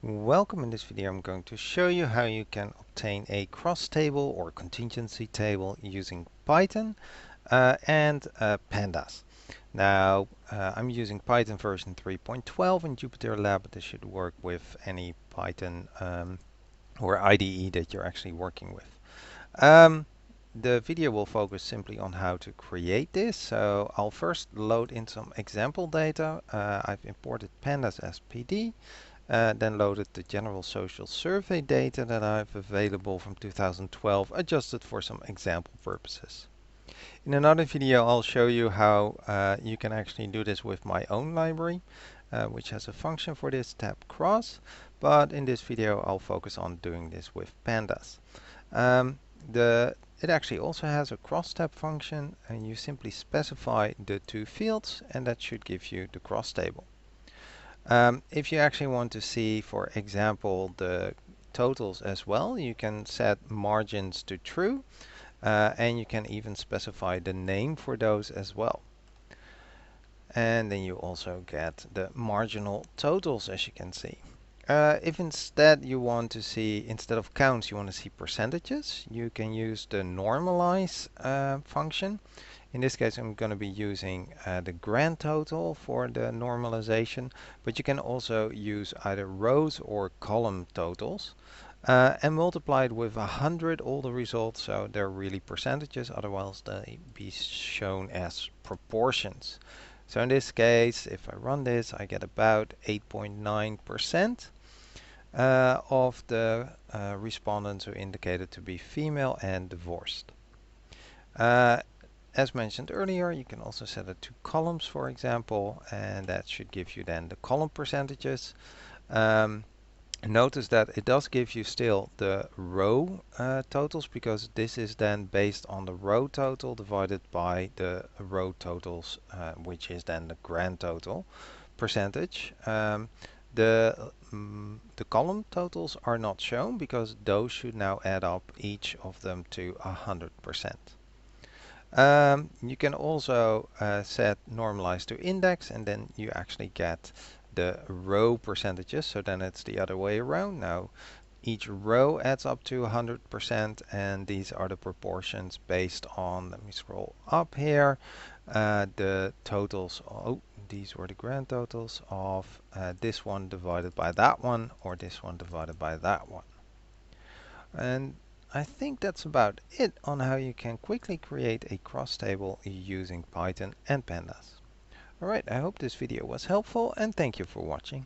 Welcome. In this video I'm going to show you how you can obtain a cross table or contingency table using Python and Pandas. Now I'm using Python version 3.12 in JupyterLab, but this should work with any Python or IDE that you're actually working with. The video will focus simply on how to create this, so I'll first load in some example data. I've imported pandas as PD. Then loaded the general social survey data that I have available from 2012, adjusted for some example purposes. In another video, I'll show you how you can actually do this with my own library, which has a function for this tab cross. But in this video, I'll focus on doing this with pandas. It actually also has a cross tab function, and you simply specify the two fields, and that should give you the cross table. If you actually want to see, for example, the totals as well, you can set margins to true, and you can even specify the name for those as well. And then you also get the marginal totals, as you can see. If instead you want to see, instead of counts, you want to see percentages, you can use the normalize function. In this case, I'm going to be using the grand total for the normalization, but you can also use either rows or column totals and multiply it with 100, all the results, so they're really percentages, otherwise they be shown as proportions. So in this case, if I run this, I get about 8.9% of the respondents who indicated to be female and divorced. As mentioned earlier, you can also set it to columns, for example, and that should give you then the column percentages. Notice that it does give you still the row totals, because this is then based on the row total divided by the row totals, which is then the grand total percentage. The column totals are not shown because those should now add up, each of them, to 100%. You can also set normalize to index, and then you actually get the row percentages. So then it's the other way around. Now each row adds up to 100%, and these are the proportions based on, let me scroll up here, the totals. Oh, these were the grand totals of this one divided by that one, or this one divided by that one. And I think that's about it on how you can quickly create a cross table using Python and Pandas. Alright, I hope this video was helpful, and thank you for watching.